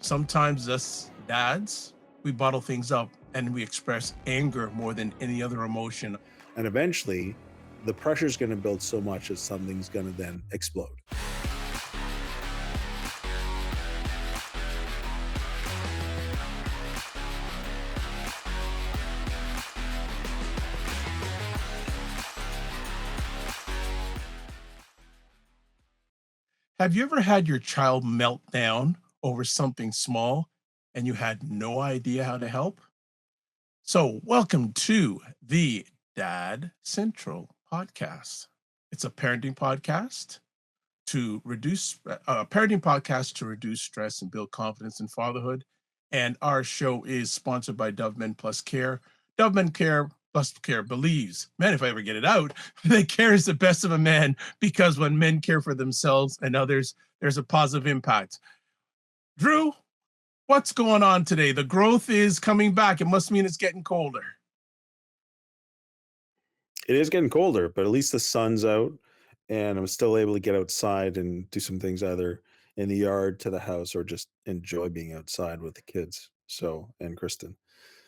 Sometimes us dads, we bottle things up and we express anger more than any other emotion. And eventually, the pressure is going to build so much that something's going to then explode. Have you ever had your child melt down over something small and you had no idea how to help? So, welcome to the Dad Central podcast. It's a parenting podcast to reduce stress and build confidence in fatherhood. And our show is sponsored by Dove Men Plus Care. Dove Men Care Plus Care believes, man, if I ever get it out, that care is the best of a man because when men care for themselves and others, there's a positive impact. Drew, what's going on today? The growth is coming back. It must mean it's getting colder. It is getting colder, but at least the sun's out and I'm still able to get outside and do some things either in the yard to the house or just enjoy being outside with the kids. So, and Kristen.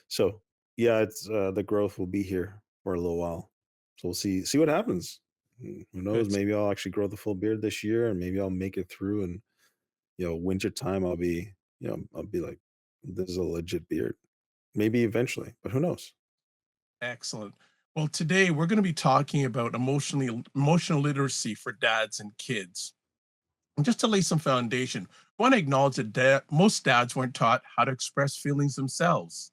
So, yeah, it's the growth will be here for a little while. So we'll see what happens. Who knows? Good. Maybe I'll actually grow the full beard this year, and maybe I'll make it through. And winter time, I'll be like, this is a legit beard. Maybe eventually, but who knows? Excellent. Well, today we're going to be talking about emotional literacy for dads and kids. And just to lay some foundation, I want to acknowledge that most dads weren't taught how to express feelings themselves.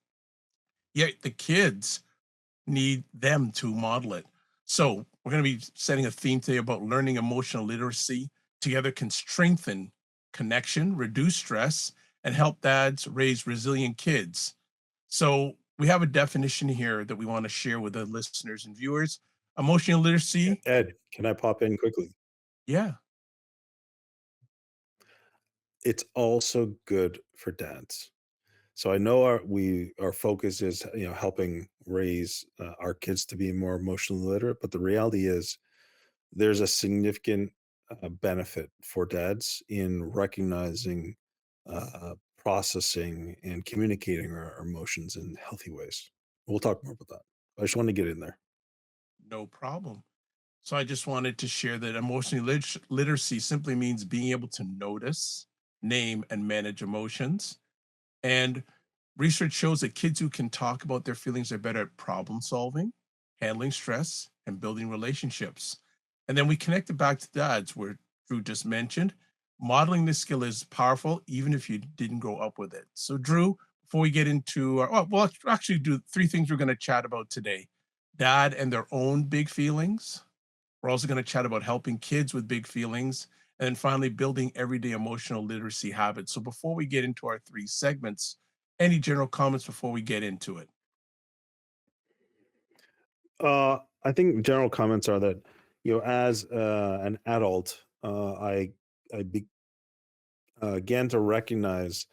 Yet the kids need them to model it. So we're going to be setting a theme today about learning emotional literacy. Together can strengthen connection, reduce stress, and help dads raise resilient kids. So we have a definition here that we want to share with the listeners and viewers. Emotional literacy, Ed, can I pop in quickly? yeah, It's also good for dads. So I know our focus is helping raise our kids to be more emotionally literate, but the reality is there's a significant benefit for dads in recognizing, processing, and communicating our emotions in healthy ways. We'll talk more about that. I just want to get in there. no problem. So I just wanted to share that literacy simply means being able to notice, name, and manage emotions. And research shows that kids who can talk about their feelings are better at problem solving, handling stress, and building relationships. And then we connect it back to dads, where Drew just mentioned, modeling this skill is powerful, even if you didn't grow up with it. So, Drew, before we get into we'll actually do three things we're going to chat about today: dad and their own big feelings. We're also going to chat about helping kids with big feelings. And then finally, building everyday emotional literacy habits. So, before we get into our three segments, any general comments before we get into it? I think general comments are that as an adult, I began to recognize,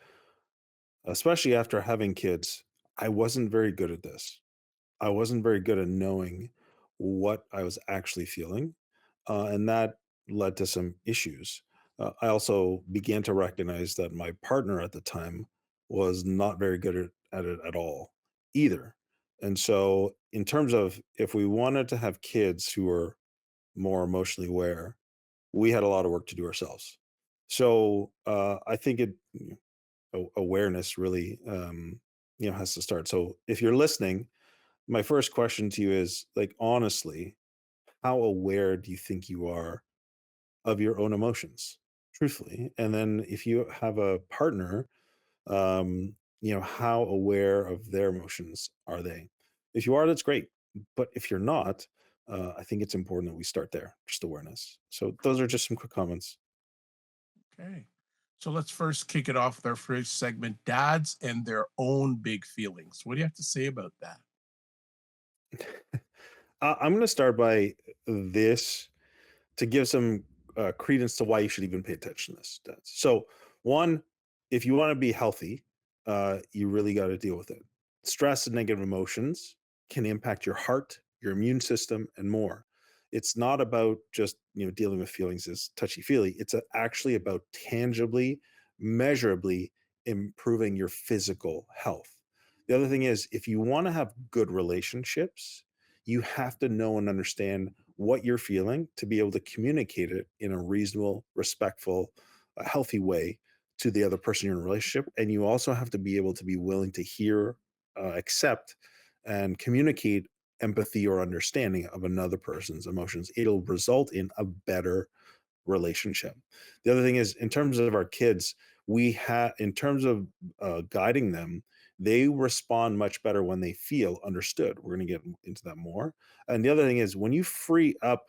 especially after having kids, I wasn't very good at this. I wasn't very good at knowing what I was actually feeling, and that led to some issues. I also began to recognize that my partner at the time was not very good at it at all either. And so, in terms of if we wanted to have kids who were more emotionally aware, we had a lot of work to do ourselves. So, I think awareness really, has to start. So, if you're listening, my first question to you is like, honestly, how aware do you think you are of your own emotions, truthfully? And then if you have a partner, how aware of their emotions are they? If you are, that's great. But if you're not, I think it's important that we start there, just awareness. So those are just some quick comments. Okay. So, let's first kick it off with our first segment: dads and their own big feelings. What do you have to say about that? I'm going to start by this to give some credence to why you should even pay attention to this. So, one, if you want to be healthy, you really got to deal with it. Stress and negative emotions can impact your heart, your immune system, and more. It's not about just dealing with feelings as touchy feely. It's actually about tangibly, measurably improving your physical health. The other thing is, if you want to have good relationships, you have to know and understand what you're feeling to be able to communicate it in a reasonable, respectful, healthy way to the other person you're in a relationship. And you also have to be able to be willing to hear, accept, and communicate empathy or understanding of another person's emotions. It'll result in a better relationship. The other thing is, in terms of our kids, we have, in terms of guiding them, they respond much better when they feel understood. We're going to get into that more. And the other thing is, when you free up,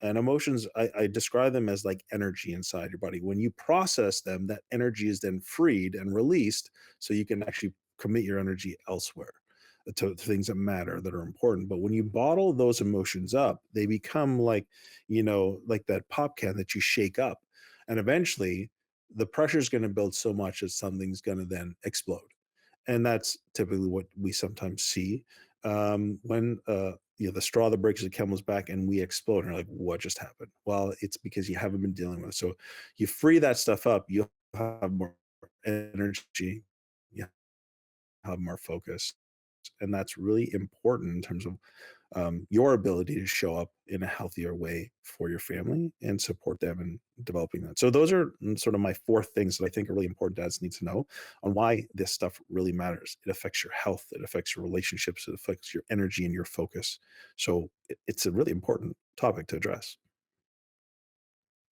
and emotions, I describe them as like energy inside your body. When you process them, that energy is then freed and released, so you can actually commit your energy elsewhere to things that matter, that are important. But when you bottle those emotions up, they become like, like that pop can that you shake up. And eventually the pressure is going to build so much that something's going to then explode. And that's typically what we sometimes see when the straw that breaks the camel's back and we explode. And you're like, what just happened? Well, it's because you haven't been dealing with it. So you free that stuff up, you'll have more energy, you have more focus. And that's really important in terms of your ability to show up in a healthier way for your family and support them in developing that. So those are sort of my four things that I think are really important dads need to know on why this stuff really matters. It affects your health, it affects your relationships, it affects your energy and your focus. So it's a really important topic to address.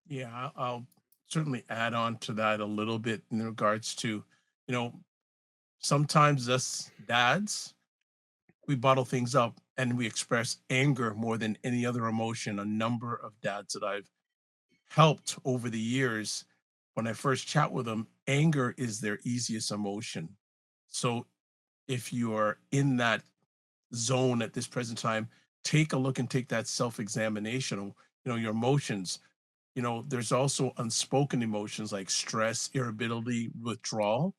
Yeah, I'll certainly add on to that a little bit in regards to, you know, sometimes us dads, we bottle things up and we express anger more than any other emotion. A number of dads that I've helped over the years, when I first chat with them, anger is their easiest emotion. So if you are in that zone at this present time, take a look and take that self-examination of, your emotions. There's also unspoken emotions like stress, irritability, withdrawal.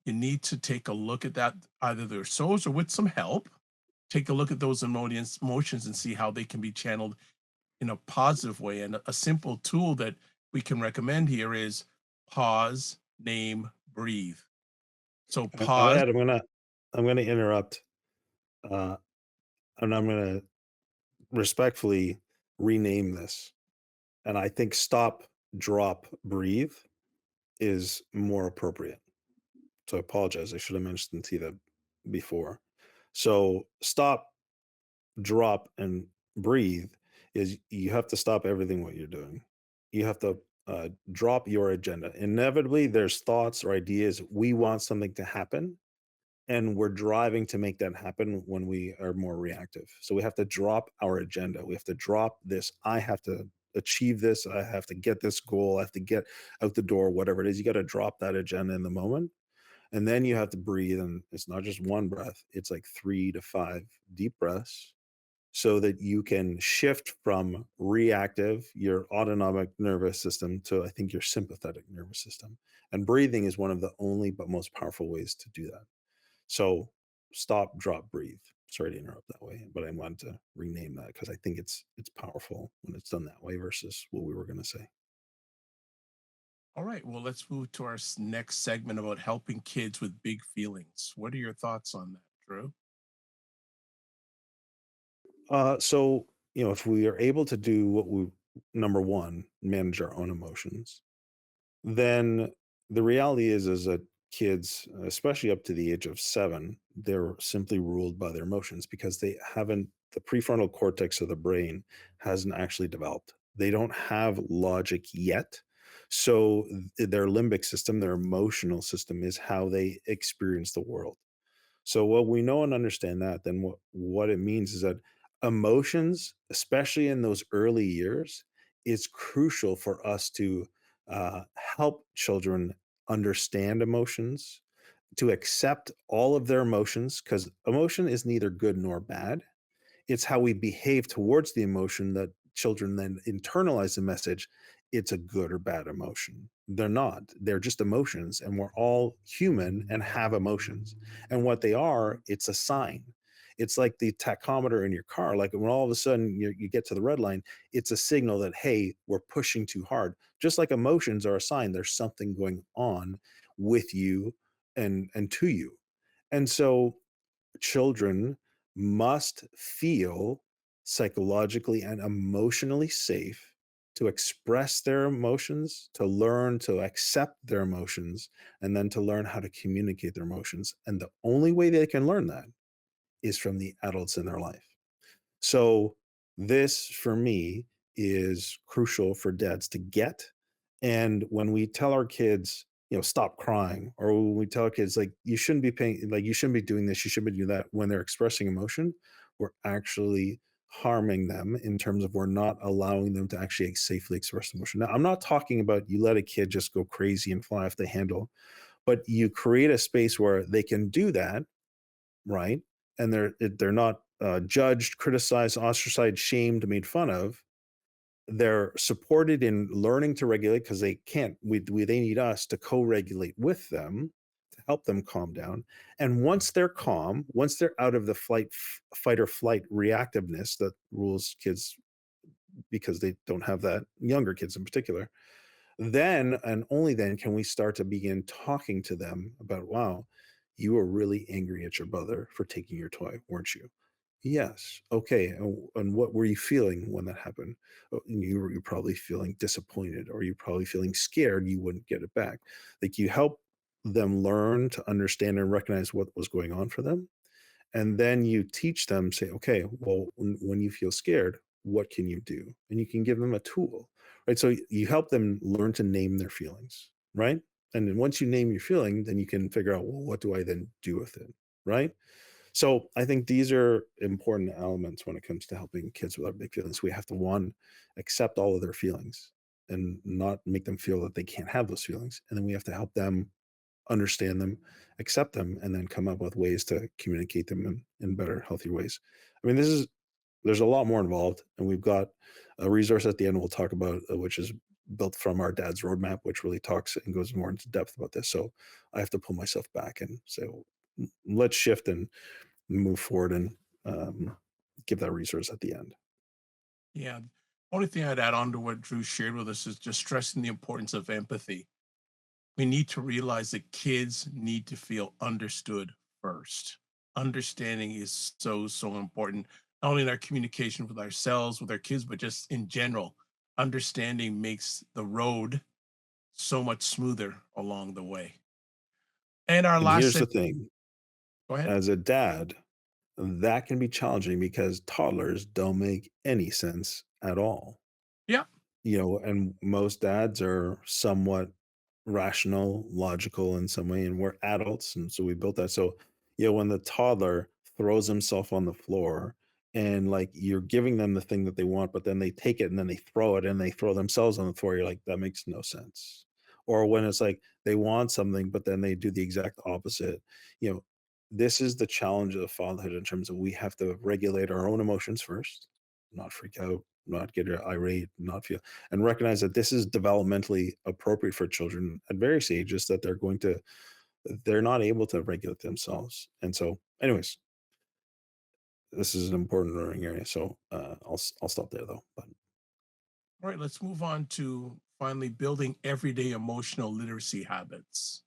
You need to take a look at that, either themselves or with some help. Take a look at those emotions and see how they can be channeled in a positive way. And a simple tool that we can recommend here is pause, name, breathe. So pause. Ed, I'm gonna interrupt, uh, and I'm gonna respectfully rename this. And I think stop, drop, breathe is more appropriate. So I apologize. I should have mentioned to you that before. So stop, drop, and breathe is you have to stop everything what you're doing. You have to drop your agenda. Inevitably, there's thoughts or ideas. We want something to happen, and we're driving to make that happen when we are more reactive. So we have to drop our agenda. We have to drop this. I have to achieve this. I have to get this goal. I have to get out the door, whatever it is. You got to drop that agenda in the moment. And then you have to breathe. And it's not just one breath, it's like 3 to 5 deep breaths so that you can shift from reactive, your autonomic nervous system, to I think your sympathetic nervous system. And breathing is one of the only but most powerful ways to do that. So stop, drop, breathe. Sorry to interrupt that way, but I wanted to rename that because I think it's powerful when it's done that way versus what we were going to say. All right, well, let's move to our next segment about helping kids with big feelings. What are your thoughts on that, Drew? So if we are able to do what we number one, manage our own emotions, then the reality is that kids, especially up to the age of 7, they're simply ruled by their emotions because they haven't the prefrontal cortex of the brain hasn't actually developed. They don't have logic yet. So their limbic system, their emotional system is how they experience the world. So what we know and understand that, then what it means is that emotions, especially in those early years, is crucial for us to help children understand emotions, to accept all of their emotions, because emotion is neither good nor bad. It's how we behave towards the emotion that children then internalize the message it's a good or bad emotion. They're not. They're just emotions, and we're all human and have emotions. And what they are, it's a sign. It's like the tachometer in your car. Like when all of a sudden you get to the red line, it's a signal that, hey, we're pushing too hard. Just like emotions are a sign, there's something going on. with you and to you. And so children must feel psychologically and emotionally safe to express their emotions, to learn to accept their emotions, and then to learn how to communicate their emotions. And the only way they can learn that is from the adults in their life. So this for me is crucial for dads to get. And when we tell our kids, stop crying, or when we tell our kids like you shouldn't be doing this, you shouldn't be doing that when they're expressing emotion, we're actually harming them in terms of we're not allowing them to actually safely express emotion. Now, I'm not talking about you let a kid just go crazy and fly off the handle, but you create a space where they can do that, right? And they're not judged, criticized, ostracized, shamed, made fun of. They're supported in learning to regulate because they can't. They need us to co-regulate with them to help them calm down. And once they're calm, once they're out of the fight or flight reactiveness that rules kids because they don't have that, younger kids in particular, then and only then can we start to begin talking to them about, wow, you were really angry at your brother for taking your toy, weren't you? Yes. Okay. And what were you feeling when that happened? Oh, you're probably feeling disappointed, or you're probably feeling scared you wouldn't get it back. Like you help them learn to understand and recognize what was going on for them, and then you teach them, say, okay, well, when you feel scared, what can you do? And you can give them a tool, right? So you help them learn to name their feelings, right? And then once you name your feeling, then you can figure out, well, what do I then do with it, right? So I think these are important elements when it comes to helping kids with our big feelings. We have to, one, accept all of their feelings and not make them feel that they can't have those feelings. And then we have to help them understand them, accept them, and then come up with ways to communicate them in better, healthier ways. I mean, there's a lot more involved, and we've got a resource at the end we'll talk about, which is built from our dad's roadmap, which really talks and goes more into depth about this. So I have to pull myself back and say, well, let's shift and move forward and um, give that resource at the end. Yeah. Only thing I'd add on to what Drew shared with us is just stressing the importance of empathy. We need to realize that kids need to feel understood first. Understanding is so, so important, not only in our communication with ourselves, with our kids, but just in general. Understanding makes the road so much smoother along the way. And our And last here's the set, thing, go ahead. as a dad, that can be challenging because toddlers don't make any sense at all. Yeah. And most dads are somewhat rational, logical in some way, and we're adults, and so we built that. So, when the toddler throws himself on the floor and like you're giving them the thing that they want, but then they take it and then they throw it and they throw themselves on the floor, you're like, that makes no sense. Or when it's like they want something, but then they do the exact opposite. You know, this is the challenge of fatherhood in terms of we have to regulate our own emotions first, not freak out, not get irate, not feel, and recognize that this is developmentally appropriate for children at various ages, that they're not able to regulate themselves. And so, anyways, this is an important learning area. So I'll stop there though. But All right, let's move on to finally building everyday emotional literacy habits.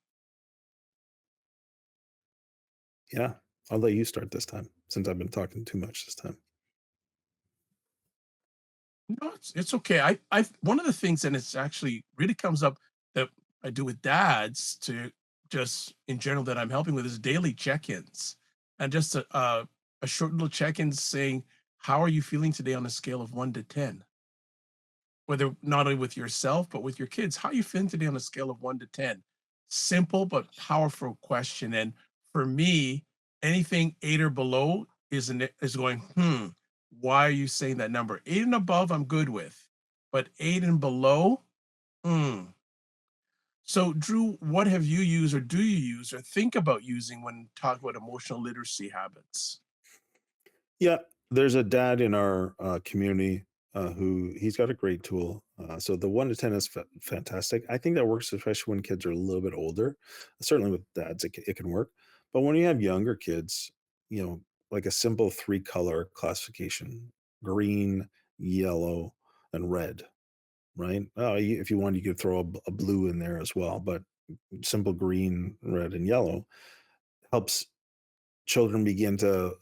yeah, I'll let you start this time since I've been talking too much this time. No, it's okay. I one of the things, and it's actually really comes up that I do with dads to just in general that I'm helping with is daily check-ins, and just a short little check-in saying, "How are you feeling today on a scale of 1 to 10?" Whether not only with yourself but with your kids, how are you feeling today on a scale of 1 to 10? Simple but powerful question, and for me, anything 8 or below is going, why are you saying that number? 8 and above, I'm good with, but 8 and below, hmm. So, Drew, what have you used, or do you use, or think about using when talking about emotional literacy habits? Yeah, there's a dad in our community who he's got a great tool. So the 1 to 10 is fantastic. I think that works especially when kids are a little bit older. Certainly with dads, it can work. But when you have younger kids, you know, like a simple three-color classification: green, yellow, and red. Right? If you want, you could throw a blue in there as well. But simple green, red, and yellow, helps children begin to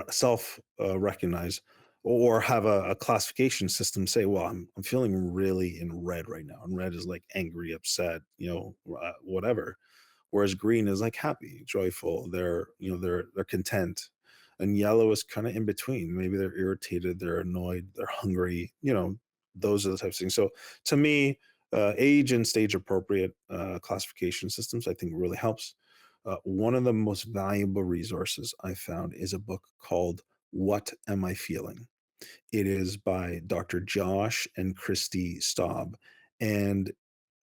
self recognize or have a classification system say, well, I'm feeling really in red right now. And red is like angry, upset, whatever. Whereas green is like happy, joyful, they're content. And yellow is kind of in between. Maybe they're irritated, they're annoyed, they're hungry, those are the types of things. So to me, age and stage appropriate classification systems, I think really helps. One of the most valuable resources I found is a book called What Am I Feeling? It is by Dr. Josh and Christy Staub. And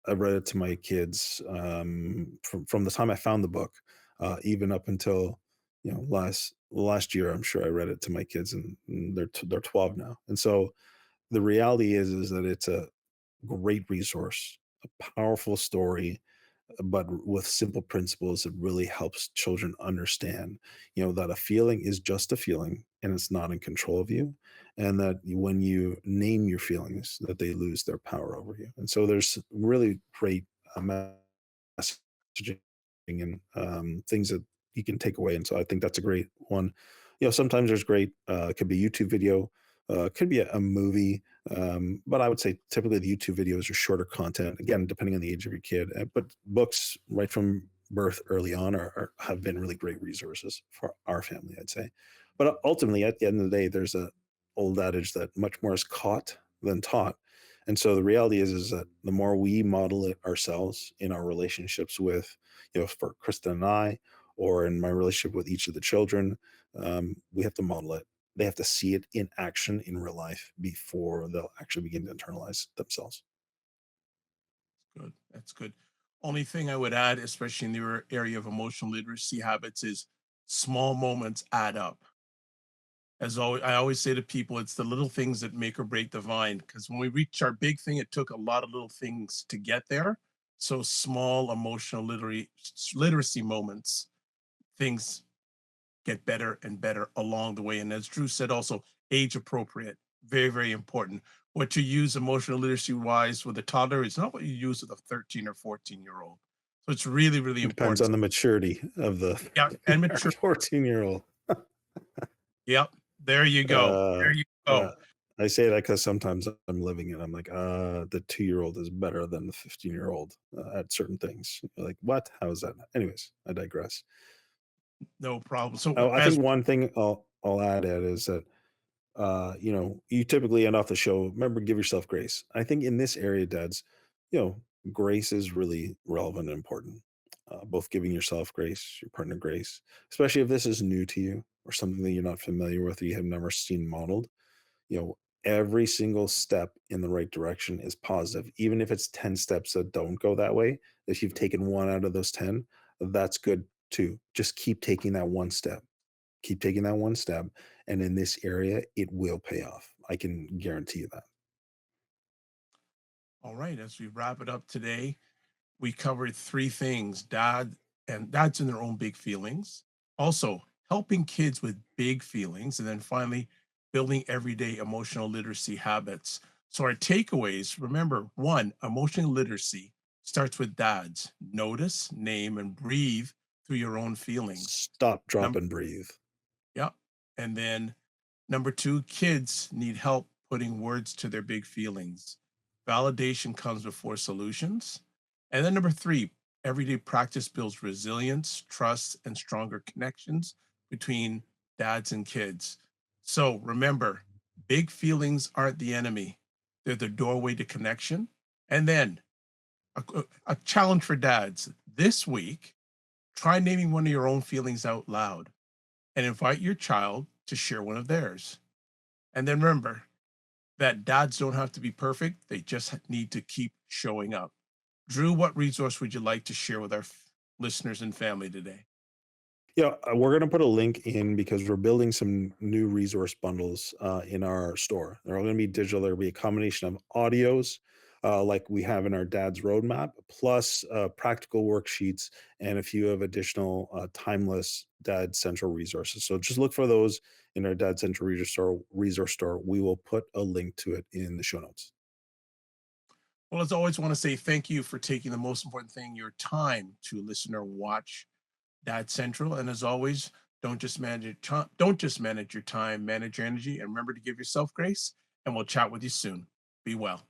I read it to my kids from the time I found the book, even up until last year. I'm sure I read it to my kids, and they're 12 now. And so the reality is that it's a great resource, a powerful story, but with simple principles, it really helps children understand, that a feeling is just a feeling and it's not in control of you. And that when you name your feelings, that they lose their power over you. And so there's really great messaging and things that you can take away. And so I think that's a great one. Sometimes there's great, it could be YouTube video, it could be a movie, but I would say typically the YouTube videos are shorter content, again, depending on the age of your kid. But books right from birth early on have been really great resources for our family, I'd say. But ultimately, at the end of the day, there's a old adage that much more is caught than taught. And so the reality is that the more we model it ourselves in our relationships with, for Kristen and I, or in my relationship with each of the children, we have to model it. They have to see it in action in real life before they'll actually begin to internalize themselves. Good. That's good. Only thing I would add, especially in the area of emotional literacy habits, is small moments add up. As always, I always say to people, it's the little things that make or break the vine. Because when we reach our big thing, it took a lot of little things to get there. So small emotional literacy moments, things get better and better along the way. And as Drew said, also age appropriate, very, very important. What you use emotional literacy wise with a toddler is not what you use with a 13 or 14-year-old. So it's really, really It depends important. on the maturity of the Yeah, and 13 or mature. 14-year-old. Yep. There you go. Uh, There you uh, go. I say that because sometimes I'm living it. I'm like, the 2-year-old is better than the 15-year-old at certain things. You're like, what? How is that? Anyways, I digress. No problem. So Oh, I as think one thing I'll add, Ed, is that you typically end off the show. Remember, give yourself grace. I think in this area, dads, you know, grace is really relevant and important. Both giving yourself grace, your partner grace, especially if this is new to you or something that you're not familiar with or you have never seen modeled. You know, every single step in the right direction is positive, even if it's 10 steps that don't go that way. If you've taken one out of those 10, that's good too. Just keep taking that one step. Keep taking that one step, and in this area, it will pay off. I can guarantee you that. all right, as we wrap it up today, we covered three things: dads in their own big feelings, also helping kids with big feelings, and then finally building everyday emotional literacy habits. So our takeaways, remember, one, emotional literacy starts with dads. Notice, name, and breathe through your own feelings. Stop, drop, Number, and breathe. yeah. And then number two, kids need help putting words to their big feelings. Validation comes before solutions. And then number three, everyday practice builds resilience, trust, and stronger connections between dads and kids. So remember, big feelings aren't the enemy, they're the doorway to connection. And then a challenge for dads this week: try naming one of your own feelings out loud and invite your child to share one of theirs. And then remember that dads don't have to be perfect, they just need to keep showing up. Drew, what resource would you like to share with our listeners and family today? Yeah, we're going to put a link in because we're building some new resource bundles in our store. They're all going to be digital. There'll be a combination of audios, like we have in our dad's roadmap, plus practical worksheets and a few of additional timeless dad central resources. So just look for those in our dad central resource store. We will put a link to it in the show notes. Well, as always, want to say thank you for taking the most important thing, your time, to listen or watch Dad Central. And as always, don't just manage your time, manage your energy, and remember to give yourself grace. And we'll chat with you soon. Be well.